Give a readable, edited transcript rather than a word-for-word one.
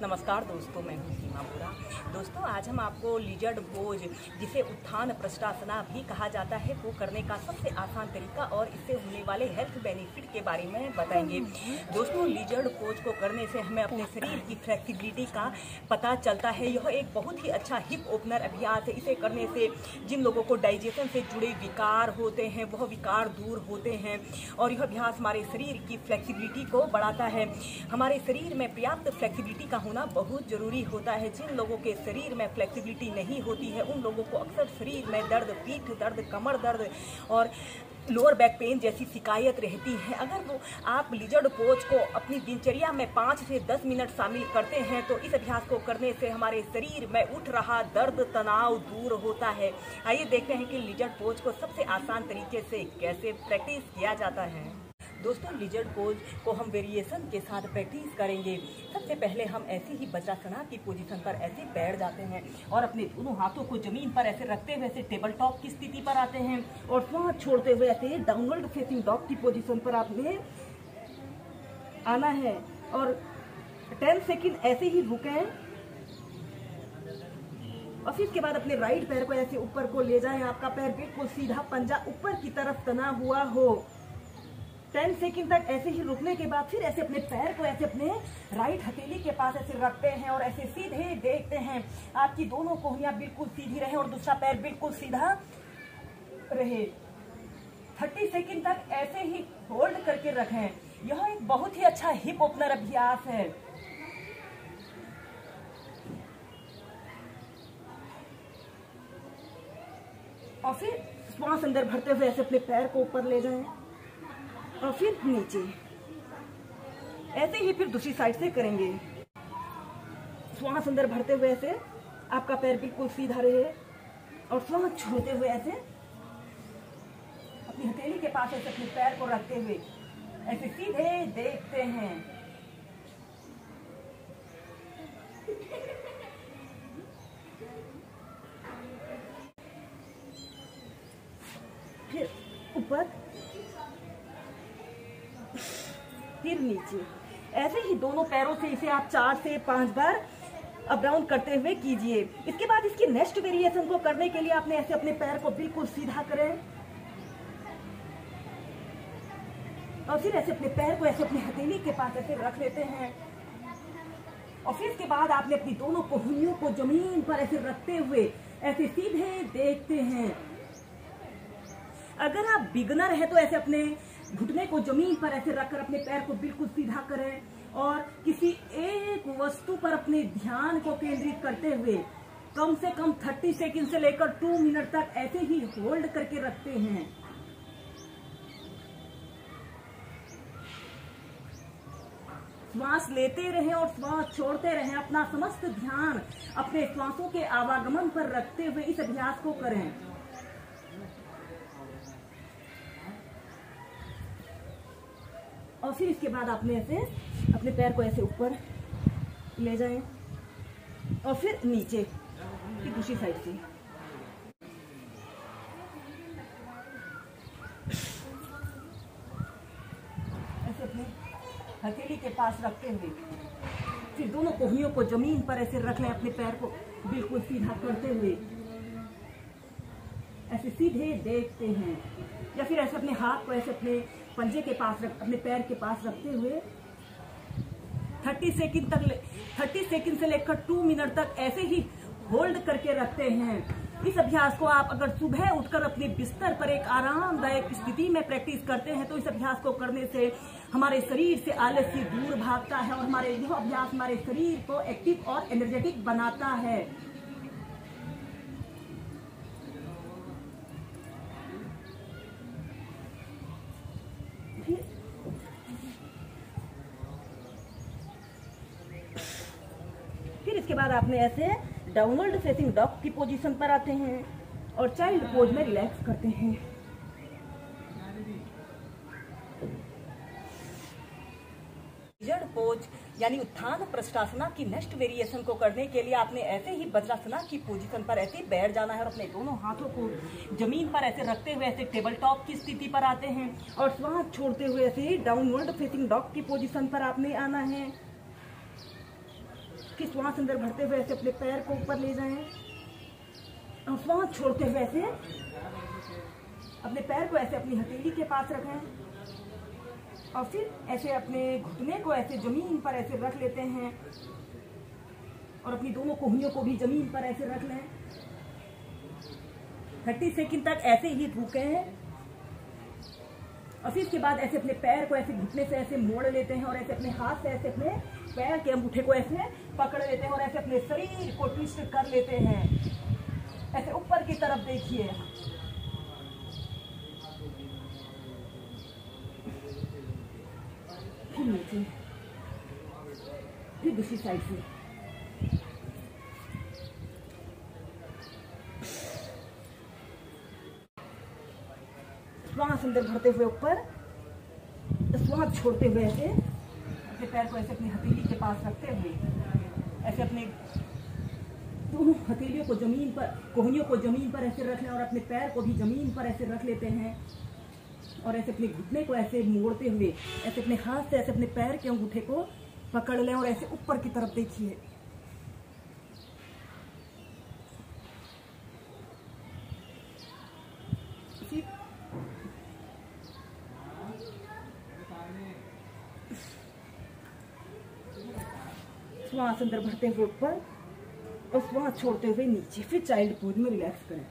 नमस्कार दोस्तों, मैं हूं सीमा बुरा। दोस्तों, आज हम आपको लिजर्ड पोज, जिसे उत्थान प्रस्तावना भी कहा जाता है, वो करने का सबसे आसान तरीका और इससे होने वाले हेल्थ बेनिफिट के बारे में बताएंगे। दोस्तों, लिजर्ड पोज को करने से हमें अपने शरीर की फ्लेक्सिबिलिटी का पता चलता है। यह एक बहुत ही अच्छा हिप ओपनर अभ्यास है। इसे करने से जिन लोगों को डाइजेशन से जुड़े विकार होते हैं वह विकार दूर होते हैं और यह अभ्यास हमारे शरीर की फ्लेक्सिबिलिटी को बढ़ाता है। हमारे शरीर में पर्याप्त फ्लेक्सिबिलिटी का होना बहुत जरूरी होता है। जिन लोगों के शरीर में फ्लेक्सिबिलिटी नहीं होती है उन लोगों को अक्सर शरीर में दर्द, पीठ दर्द, कमर दर्द और लोअर बैक पेन जैसी शिकायत रहती है। अगर वो आप लिजर्ड पोज को अपनी दिनचर्या में 5 से 10 मिनट शामिल करते हैं तो इस अभ्यास को करने से हमारे शरीर में उठ रहा दर्द, तनाव दूर होता है। आइए देखते हैं कि लिजर्ड पोज को सबसे आसान तरीके से कैसे प्रैक्टिस किया जाता है। दोस्तों, लिजर्ड पोज को हम वेरिएशन के साथ प्रैक्टिस करेंगे। सबसे पहले हम ऐसे ही वज्रासना की पोजीशन पर ऐसे बैठ जाते हैं और अपने दोनों हाथों को जमीन पर ऐसे रखते हुए ऐसे टेबल टॉप की स्थिति पर आते हैं और श्वास छोड़ते हुए ऐसे डाउनवर्ड फेसिंग डॉग की पोजीशन पर आपने आना है और 10 सेकंड ऐसे ही रुकें और फिर इसके बाद अपने राइट पैर को ऐसे ऊपर को ले जाएं। आपका पैर बिल्कुल सीधा, पंजा ऊपर की तरफ तना हुआ हो। 10 सेकंड तक ऐसे ही रुकने के बाद फिर ऐसे अपने पैर को ऐसे अपने राइट हथेली के पास ऐसे रखते हैं और ऐसे सीधे देखते हैं। आपकी दोनों कोहनियां बिल्कुल सीधी रहे और दूसरा पैर बिल्कुल सीधा रहे। 30 सेकंड तक ऐसे ही होल्ड करके रखें। यह एक बहुत ही अच्छा हिप ओपनर अभ्यास है। और फिर श्वास अंदर भरते हुए ऐसे अपने पैर को ऊपर ले जाएं और फिर नीचे। ऐसे ही फिर दूसरी साइड से करेंगे। श्वास अंदर भरते हुए ऐसे आपका पैर बिल्कुल सीधा रहे और श्वास छोड़ते हुए ऐसे अपनी हथेली के पास ऐसे अपने पैर को रखते हुए ऐसे सीधे देखते हैं। फिर ऊपर, फिर नीचे। ऐसे ही दोनों पैरों से इसे आप 4 से 5 बार अप डाउन करते हुए कीजिए। इसके बाद इसकी नेक्स्ट वेरिएशन को करने के लिए आपने ऐसे अपने पैर को बिल्कुल सीधा करें और फिर ऐसे अपने पैर को ऐसे अपने हथेली के पास ऐसे रख लेते हैं और फिर इसके बाद आपने अपनी दोनों कोहनियों को जमीन पर ऐसे रखते हुए ऐसे सीधे देखते हैं। अगर आप बिगनर है तो ऐसे अपने घुटने को जमीन पर ऐसे रखकर अपने पैर को बिल्कुल सीधा करें और किसी एक वस्तु पर अपने ध्यान को केंद्रित करते हुए कम से कम 30 सेकंड से लेकर 2 मिनट तक ऐसे ही होल्ड करके रखते हैं। श्वास लेते रहें और श्वास छोड़ते रहें। अपना समस्त ध्यान अपने श्वासों के आवागमन पर रखते हुए इस अभ्यास को करें। और फिर इसके बाद आपने ऐसे अपने पैर को ऐसे ऊपर ले जाएं और फिर नीचे की दूसरी साइड से। ऐसे अपने हथेली के पास रखते हुए फिर दोनों कोहनियों को जमीन पर ऐसे रख लें। अपने पैर को बिल्कुल सीधा करते हुए ऐसे सीधे देखते हैं या फिर ऐसे अपने हाथ को ऐसे अपने पंजे के पास अपने पैर के पास रखते हुए 30 सेकंड से लेकर 2 मिनट तक ऐसे ही होल्ड करके रखते हैं। इस अभ्यास को आप अगर सुबह उठकर अपने बिस्तर पर एक आरामदायक स्थिति में प्रैक्टिस करते हैं तो इस अभ्यास को करने से हमारे शरीर से आलस्य दूर भागता है और यह अभ्यास हमारे शरीर को एक्टिव और एनर्जेटिक बनाता है। फिर इसके बाद आपने ऐसे डाउनवर्ड फेसिंग डॉग की पोजीशन पर आते हैं और चाइल्ड पोज में रिलैक्स करते हैं। लिजर्ड पोज यानी उत्थान प्रस्तावना की नेक्स्ट वेरिएशन को करने के लिए आपने ऐसे ही वज्रासना की पोजीशन पर ऐसे बैठ जाना है और अपने दोनों हाथों को जमीन पर ऐसे रखते हुए ऐसे टेबल टॉप की स्थिति पर आते हैं और श्वास छोड़ते हुए ऐसे डाउनवर्ड फेसिंग डॉग की पोजीशन पर आपने आना है। कि श्वास अंदर भरते हुए ऐसे अपने पैर को ऊपर ले जाएं और श्वास छोड़ते हुए ऐसे अपने पैर को ऐसे अपनी हथेली के पास रखें और फिर ऐसे अपने घुटने को ऐसे जमीन पर ऐसे रख लेते हैं और अपनी दोनों कोहनियों को भी जमीन पर ऐसे रख लें। 30 सेकंड तक ऐसे ही रुकें और फिर इसके बाद ऐसे अपने पैर को ऐसे घुटने से ऐसे मोड़ लेते हैं और ऐसे अपने हाथ से ऐसे अपने पैर के अंगूठे को ऐसे पकड़ लेते हैं और ऐसे अपने शरीर को ट्विस्ट कर लेते हैं। ऐसे ऊपर की तरफ देखिए, फिर नीचे, फिर दूसरी साइड से। श्वास अंदर भरते हुए ऊपर, श्वास छोड़ते हुए ऐसे अपने पैर को ऐसे अपनी हथेली के पास रखते हुए ऐसे अपने दोनों हथेलियों को जमीन पर, कोहनियों को जमीन पर ऐसे रख लें और अपने पैर को भी जमीन पर ऐसे रख लेते हैं और ऐसे अपने घुटने को ऐसे मोड़ते हुए ऐसे अपने हाथ से ऐसे अपने पैर के अंगूठे को पकड़ लें और ऐसे ऊपर की तरफ देखिए। श्वास अंदर भरते हुए ऊपर और श्वास छोड़ते हुए नीचे, फिर चाइल्ड पोज में रिलैक्स करें।